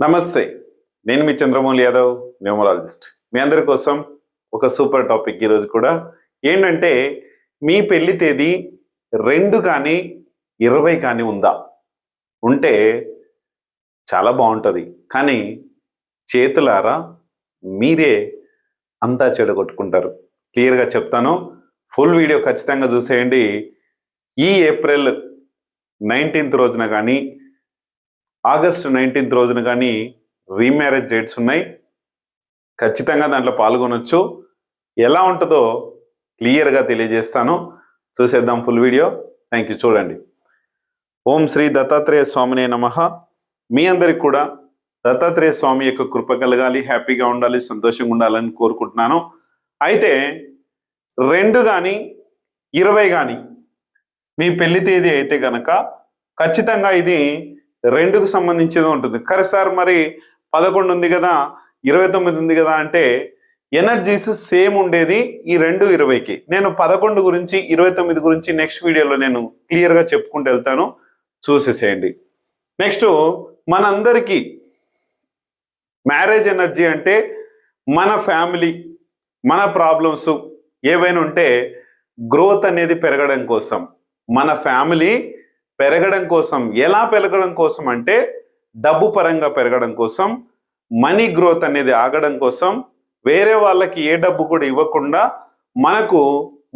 నమస్తే. నేను మీ చంద్రమౌళి యాదవ్, న్యూమరాలజిస్ట్. మీ అందరి కోసం ఒక సూపర్ టాపిక్ ఈరోజు కూడా. ఏంటంటే, మీ పెళ్లి తేదీ 2 కానీ 20 కానీ ఉందా? ఉంటే చాలా బాగుంటుంది. కానీ చేతులారా మీరే అంతా చెడగొట్టుకుంటారు. క్లియర్గా చెప్తాను. ఫుల్ వీడియో ఖచ్చితంగా చూసేయండి. ఈ ఏప్రిల్ 19th రోజున కానీ ఆగస్ట్ 19th రోజున కానీ రీమ్యారేజ్ డేట్స్ ఉన్నాయి. ఖచ్చితంగా దాంట్లో పాల్గొనొచ్చు. ఎలా ఉంటుందో క్లియర్గా తెలియజేస్తాను. చూసేద్దాం ఫుల్ వీడియో. Thank you. చూడండి. ఓం శ్రీ దత్తాత్రేయ స్వామినే నమః. మీ అందరికి కూడా దత్తాత్రేయ స్వామి యొక్క కృప కలగాలి, హ్యాపీగా ఉండాలి, సంతోషంగా ఉండాలని కోరుకుంటున్నాను. అయితే 2 కానీ 20 కానీ మీ పెళ్లి తేదీ అయితే గనక ఖచ్చితంగా ఇది 2కు సంబంధించింది ఉంటుంది. కరెక్ట్ సార్, మరి 11 ఉంది కదా, 29 ఉంది కదా అంటే ఎనర్జీస్ సేమ్ ఉండేది ఈ 2, 20కి. నేను 11 గురించి 29 గురించి నెక్స్ట్ వీడియోలో నేను క్లియర్గా చెప్పుకుంటూ వెళ్తాను. చూసేసేయండి. నెక్స్ట్, మనందరికీ మ్యారేజ్ ఎనర్జీ అంటే మన ఫ్యామిలీ, మన ప్రాబ్లమ్స్ ఏవైనా ఉంటే గ్రోత్ అనేది పెరగడం కోసం, మన ఫ్యామిలీ పెరగడం కోసం. ఎలా పెరగడం కోసం అంటే డబ్బు పరంగా పెరగడం కోసం, మనీ గ్రోత్ అనేది ఆగడం కోసం, వేరే వాళ్ళకి ఏ డబ్బు కూడా ఇవ్వకుండా మనకు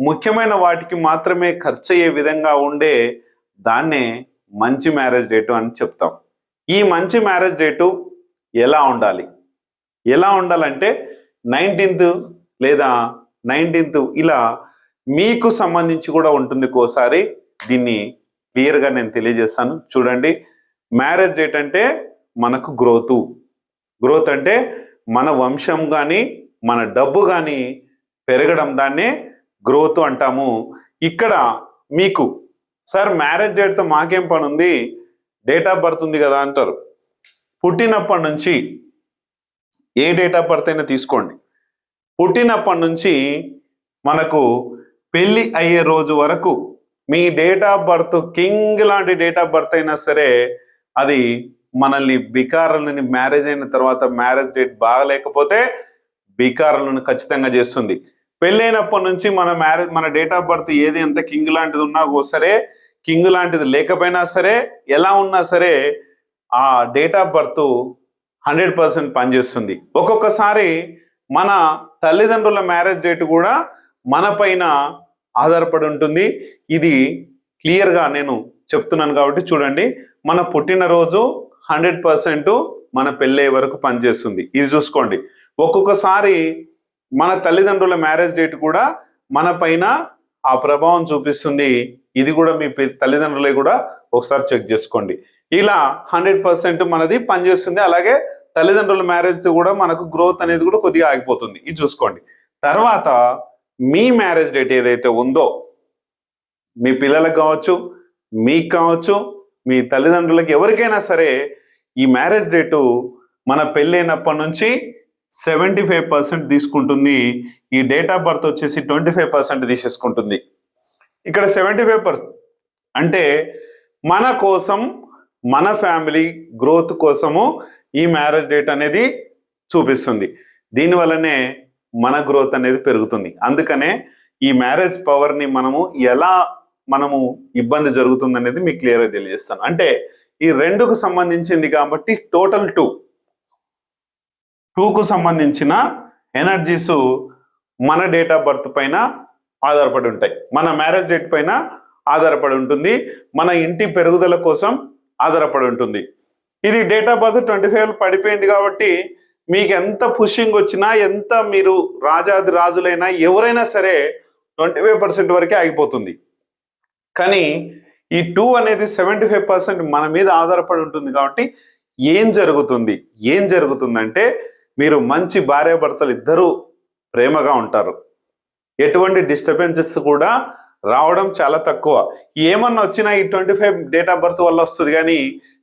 ముఖ్యమైన వాటికి మాత్రమే ఖర్చు అయ్యే విధంగా ఉండే దాన్నే మంచి మ్యారేజ్ డేటు అని చెప్తాం. ఈ మంచి మ్యారేజ్ డేటు ఎలా ఉండాలి? ఎలా ఉండాలంటే 19th లేదా 19th ఇలా మీకు సంబంధించి కూడా ఉంటుంది. ఒకసారి దీన్ని క్లియర్గా నేను తెలియజేస్తాను. చూడండి. మ్యారేజ్ డేట్ అంటే మనకు గ్రోత్ అంటే మన వంశం కానీ మన డబ్బు కానీ పెరగడం, దాన్నే గ్రోత్ అంటాము. ఇక్కడ మీకు సార్ మ్యారేజ్ డేట్తో మాకేం పని ఉంది, డేట్ ఆఫ్ బర్త్ ఉంది కదా అంటారు. పుట్టినప్పటి నుంచి ఏ డేట్ ఆఫ్ బర్త్ అయినా తీసుకోండి. పుట్టినప్పటి నుంచి మనకు పెళ్ళి అయ్యే రోజు వరకు మీ డేట్ ఆఫ్ బర్త్ కింగ్ లాంటి డేట్ ఆఫ్ బర్త్ అయినా సరే అది మనల్ని బికారులని, మ్యారేజ్ అయిన తర్వాత మ్యారేజ్ డేట్ బాగలేకపోతే బికారులను ఖచ్చితంగా చేస్తుంది. పెళ్ళైనప్పటి నుంచి మన డేట్ ఆఫ్ బర్త్ ఏది ఎంత కింగ్ లాంటిది ఉన్నా సరే, కింగ్ లాంటిది లేకపోయినా సరే, ఎలా ఉన్నా సరే ఆ డేట్ ఆఫ్ బర్త్ 100% పనిచేస్తుంది. ఒక్కొక్కసారి మన తల్లిదండ్రుల మ్యారేజ్ డేట్ కూడా మన పైన ఆధారపడి ఉంటుంది. ఇది క్లియర్గా నేను చెప్తున్నాను కాబట్టి చూడండి. మన పుట్టినరోజు 100% మన పెళ్ళయ్యే వరకు పనిచేస్తుంది. ఇది చూసుకోండి. ఒక్కొక్కసారి మన తల్లిదండ్రుల మ్యారేజ్ డేట్ కూడా మన పైన ఆ ప్రభావం చూపిస్తుంది. ఇది కూడా మీ తల్లిదండ్రులే కూడా ఒకసారి చెక్ చేసుకోండి. ఇలా 100% మనది పనిచేస్తుంది. అలాగే తల్లిదండ్రుల మ్యారేజ్ కూడా మనకు గ్రోత్ అనేది కూడా కొద్దిగా ఆగిపోతుంది. ఇది చూసుకోండి. తర్వాత మీ మ్యారేజ్ డేట్ ఏదైతే ఉందో, మీ పిల్లలకు కావచ్చు, మీకు కావచ్చు, మీ తల్లిదండ్రులకి ఎవరికైనా సరే ఈ మ్యారేజ్ డేటు మన పెళ్ళైనప్పటి నుంచి 75% తీసుకుంటుంది. ఈ డేట్ ఆఫ్ బర్త్ వచ్చేసి 25% తీసేసుకుంటుంది. ఇక్కడ 75% అంటే మన కోసం, మన ఫ్యామిలీ గ్రోత్ కోసము ఈ మ్యారేజ్ డేట్ అనేది చూపిస్తుంది. దీనివల్లనే మన గ్రోత్ అనేది పెరుగుతుంది. అందుకనే ఈ మ్యారేజ్ పవర్ని మనము ఇబ్బంది జరుగుతుంది అనేది మీకు క్లియర్గా తెలియజేస్తాను. అంటే ఈ 2కు సంబంధించింది కాబట్టి టోటల్ 2కు సంబంధించిన ఎనర్జీస్ మన డేట్ ఆఫ్ బర్త్ పైన ఆధారపడి ఉంటాయి. మన మ్యారేజ్ డేట్ పైన ఆధారపడి ఉంటుంది. మన ఇంటి పెరుగుదల కోసం ఆధారపడి ఉంటుంది. ఇది డేట్ ఆఫ్ బర్త్ 25 పడిపోయింది కాబట్టి మీకు ఎంత పుషింగ్ వచ్చినా, ఎంత మీరు రాజాది రాజులైనా, ఎవరైనా సరే 25% వరకే ఆగిపోతుంది. కానీ ఈ 2 అనేది 75% మన మీద ఆధారపడి ఉంటుంది. కాబట్టి ఏం జరుగుతుందంటే మీరు మంచి భార్యాభర్తలు ఇద్దరూ ప్రేమగా ఉంటారు. ఎటువంటి డిస్టర్బెన్సెస్ కూడా రావడం చాలా తక్కువ. ఏమన్నా వచ్చినా ఈ 25 డేట్ ఆఫ్ బర్త్ వల్ల వస్తుంది, కానీ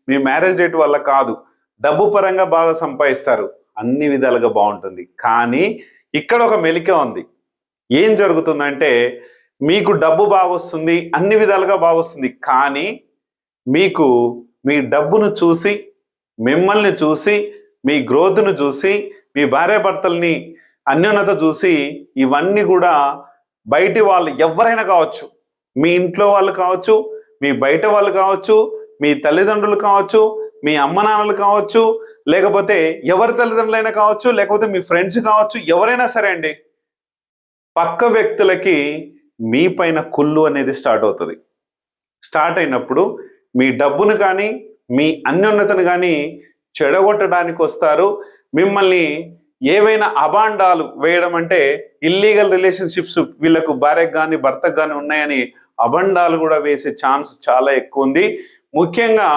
మీ మ్యారేజ్ డేట్ వల్ల కాదు. డబ్బు పరంగా బాగా సంపాదిస్తారు, అన్ని విధాలుగా బాగుంటుంది. కానీ ఇక్కడ ఒక మెలిక ఉంది. ఏం జరుగుతుందంటే మీకు డబ్బు బాగొస్తుంది, అన్ని విధాలుగా బాగొస్తుంది, కానీ మీకు మీ డబ్బును చూసి మిమ్మల్ని చూసి, మీ గ్రోత్ను చూసి, మీ భార్యాభర్తల్ని అన్యోన్యత చూసి, ఇవన్నీ కూడా బయటి వాళ్ళు ఎవరైనా కావచ్చు, మీ ఇంట్లో వాళ్ళు కావచ్చు, మీ బయట వాళ్ళు కావచ్చు, మీ తల్లిదండ్రులు కావచ్చు, మీ అమ్మ నాన్నలు కావచ్చు, లేకపోతే ఎవరి తల్లిదండ్రులైనా కావచ్చు, లేకపోతే మీ ఫ్రెండ్స్ కావచ్చు, ఎవరైనా సరే అండి, పక్క వ్యక్తులకి మీ పైన కుళ్ళు అనేది స్టార్ట్ అవుతుంది. స్టార్ట్ అయినప్పుడు మీ డబ్బును కానీ, మీ అన్యోన్యతను కానీ చెడగొట్టడానికి వస్తారు. మిమ్మల్ని ఏవైనా అభాండాలు వేయడం, అంటే ఇల్లీగల్ రిలేషన్షిప్స్ వీళ్ళకు భార్యకు కానీ భర్తకు కానీ ఉన్నాయని అభండాలు కూడా వేసే ఛాన్స్ చాలా ఎక్కువ ఉంది. ముఖ్యంగా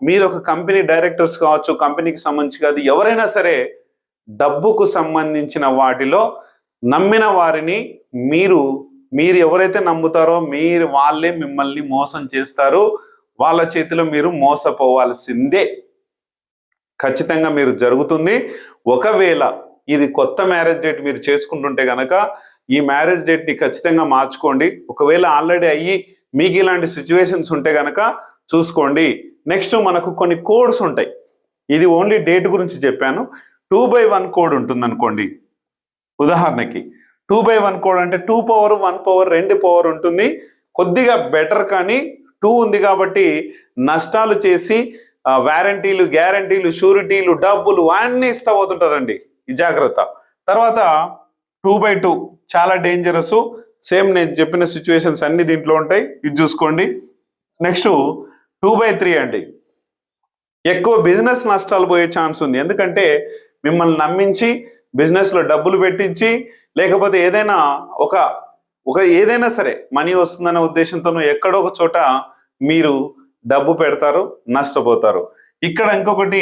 మీరు ఒక కంపెనీ డైరెక్టర్స్ కావచ్చు, కంపెనీకి సంబంధించి కాదు, ఎవరైనా సరే డబ్బుకు సంబంధించిన వాటిలో నమ్మిన వారిని మీరు ఎవరైతే నమ్ముతారో వాళ్ళే మిమ్మల్ని మోసం చేస్తారు. వాళ్ళ చేతిలో మీరు మోసపోవాల్సిందే, ఖచ్చితంగా మీరు జరుగుతుంది. ఒకవేళ ఇది కొత్త మ్యారేజ్ డేట్ మీరు చేసుకుంటుంటే కనుక ఈ మ్యారేజ్ డేట్ని ఖచ్చితంగా మార్చుకోండి. ఒకవేళ ఆల్రెడీ అయ్యి మీకు ఇలాంటి సిచ్యువేషన్స్ ఉంటే కనుక చూసుకోండి. నెక్స్ట్ మనకు కొన్ని కోడ్స్ ఉంటాయి. ఇది ఓన్లీ డేట్ గురించి చెప్పాను. 2/1 కోడ్ ఉంటుంది అనుకోండి. ఉదాహరణకి 2/1 కోడ్ అంటే 2 పవర్ 1 పవర్ 2 పవర్ ఉంటుంది. కొద్దిగా బెటర్, కానీ 2 ఉంది కాబట్టి నష్టాలు చేసి వారంటీలు, గ్యారంటీలు, షూరిటీలు, డబ్బులు అన్నీ ఇస్తా పోతుంటారండి. ఈ జాగ్రత్త. తర్వాత 2/2 చాలా డేంజరస్. సేమ్ నేను చెప్పిన సిచ్యువేషన్స్ అన్ని దీంట్లో ఉంటాయి, ఇది చూసుకోండి. నెక్స్ట్ 2/3 అండి, ఎక్కువ బిజినెస్ నష్టాలు పోయే ఛాన్స్ ఉంది. ఎందుకంటే మిమ్మల్ని నమ్మించి బిజినెస్లో డబ్బులు పెట్టించి, లేకపోతే ఏదైనా ఏదైనా సరే మనీ వస్తుందనే ఉద్దేశంతో ఎక్కడో ఒక చోట మీరు డబ్బు పెడతారు, నష్టపోతారు. ఇక్కడ ఇంకొకటి,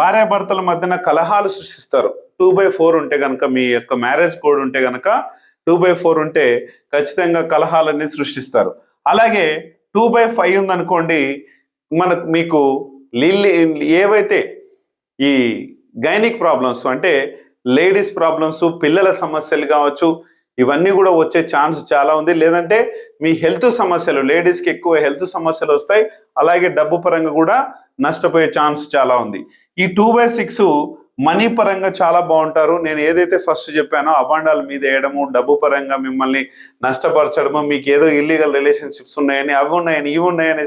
భార్యాభర్తల మధ్యన కలహాలు సృష్టిస్తారు. 2/4 ఉంటే కనుక, మీ యొక్క మ్యారేజ్ కోడ్ ఉంటే కనుక 2/4 ఉంటే ఖచ్చితంగా కలహాలన్నీ సృష్టిస్తారు. అలాగే 2/5 ఉందనుకోండి, మీకు ఏవైతే ఈ గైనిక్ ప్రాబ్లమ్స్ అంటే లేడీస్ ప్రాబ్లమ్స్, పిల్లల సమస్యలు కావచ్చు, ఇవన్నీ కూడా వచ్చే ఛాన్స్ చాలా ఉంది. లేదంటే మీ హెల్త్ సమస్యలు, లేడీస్కి ఎక్కువ హెల్త్ సమస్యలు వస్తాయి. అలాగే డబ్బు పరంగా కూడా నష్టపోయే ఛాన్స్ చాలా ఉంది. ఈ 2/6 మనీ పరంగా చాలా బాగుంటారు. నేను ఏదైతే ఫస్ట్ చెప్పానో అభాండాల మీద వేయడము, డబ్బు పరంగా మిమ్మల్ని నష్టపరచడము, మీకు ఏదో ఇల్లీగల్ రిలేషన్షిప్స్ ఉన్నాయని, అవి ఉన్నాయని, ఇవి ఉన్నాయని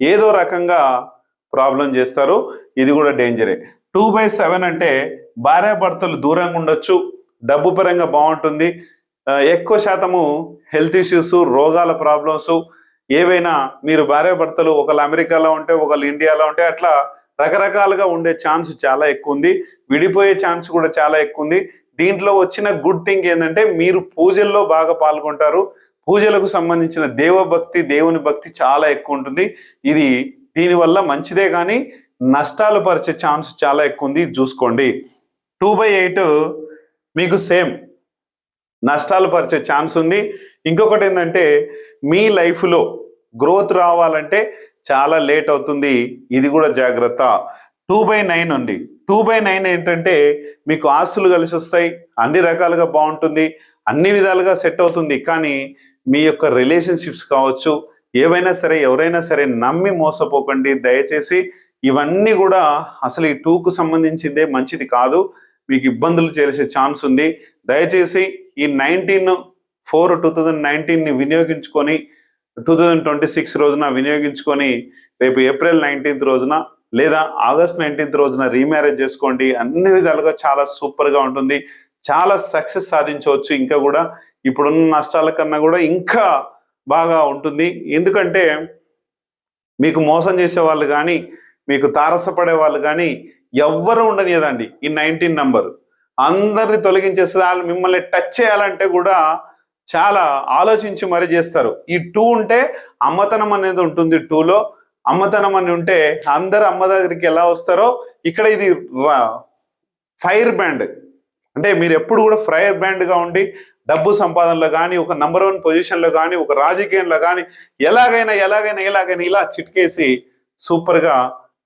ఏదో రకంగా ప్రాబ్లం చేస్తారు. ఇది కూడా డేంజరే. 2/7 అంటే భార్యాభర్తలు దూరంగా ఉండొచ్చు, డబ్బు పరంగా బాగుంటుంది. ఎక్కువ శాతము హెల్త్ ఇష్యూస్, రోగాల ప్రాబ్లమ్స్ ఏవైనా, మీరు భార్యాభర్తలు ఒకళ్ళు అమెరికాలో ఉంటే, ఒకళ్ళు ఇండియాలో ఉంటే, అట్లా రకరకాలుగా ఉండే ఛాన్స్ చాలా ఎక్కువ ఉంది. విడిపోయే ఛాన్స్ కూడా చాలా ఎక్కువ ఉంది. దీంట్లో వచ్చిన గుడ్ థింగ్ ఏంటంటే మీరు పూజల్లో బాగా పాల్గొంటారు. పూజలకు సంబంధించిన దేవుని భక్తి చాలా ఎక్కువ ఉంటుంది. దీనివల్ల మంచిదే, కానీ నష్టాలు పరిచే ఛాన్స్ చాలా ఎక్కువ ఉంది, చూసుకోండి. 2/8 మీకు సేమ్ నష్టాలు పరిచే ఛాన్స్ ఉంది. ఇంకొకటి ఏంటంటే మీ లైఫ్లో గ్రోత్ రావాలంటే చాలా లేట్ అవుతుంది, ఇది కూడా జాగ్రత్త. 2/9 ఉంది. 2/9 ఏంటంటే మీకు ఆస్తులు కలిసి వస్తాయి, అన్ని రకాలుగా బాగుంటుంది, అన్ని విధాలుగా సెట్ అవుతుంది. కానీ మీ యొక్క రిలేషన్షిప్స్ కావచ్చు, ఏవైనా సరే, ఎవరైనా సరే నమ్మి మోసపోకండి దయచేసి. ఇవన్నీ కూడా అసలు ఈ 2కు సంబంధించిందే, మంచిది కాదు, మీకు ఇబ్బందులు చేసే ఛాన్స్ ఉంది. దయచేసి ఈ 19/4/2019ని వినియోగించుకొని, 2026 రోజున వినియోగించుకొని, రేపు April 19th రోజున లేదా August 19th రోజున రీమ్యారేజ్ చేసుకోండి. అన్ని విధాలుగా చాలా సూపర్గా ఉంటుంది, చాలా సక్సెస్ సాధించవచ్చు. ఇంకా కూడా ఇప్పుడున్న నష్టాల కన్నా కూడా ఇంకా బాగా ఉంటుంది. ఎందుకంటే మీకు మోసం చేసే వాళ్ళు కానీ, మీకు తారసపడే వాళ్ళు కానీ ఎవ్వరు ఉండనియదండి. ఈ 19 నంబర్ అందరిని తొలగించేస్తుంది. వాళ్ళు మిమ్మల్ని టచ్ చేయాలంటే కూడా చాలా ఆలోచించి మరీ చేస్తారు. ఈ 2 ఉంటే అమ్మతనం అనేది ఉంటుంది. 2లో అమ్మతనం అని ఉంటే అందరు అమ్మ దగ్గరికి ఎలా వస్తారో, ఇక్కడ ఇది ఫైర్ బ్యాండ్. అంటే మీరు ఎప్పుడు కూడా ఫైర్ బ్యాండ్గా ఉండి డబ్బు సంపాదనలో కానీ, ఒక నంబర్ 1 పొజిషన్లో కానీ, ఒక రాజకీయంలో కానీ ఎలాగైనా ఇలా చిట్కేసి సూపర్గా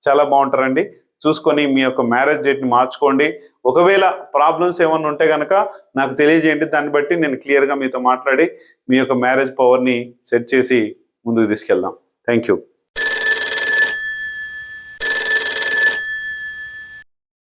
చాలా బాగుంటారండి. చూసుకొని మీ యొక్క మ్యారేజ్ డేట్ని మార్చుకోండి. ఒకవేళ ప్రాబ్లమ్స్ ఏమన్నా ఉంటే కనుక నాకు తెలియజేయండి. దాన్ని బట్టి నేను క్లియర్గా మీతో మాట్లాడి మీ యొక్క మ్యారేజ్ పవర్ని సెట్ చేసి ముందుకు తీసుకెళ్దాం. Thank you.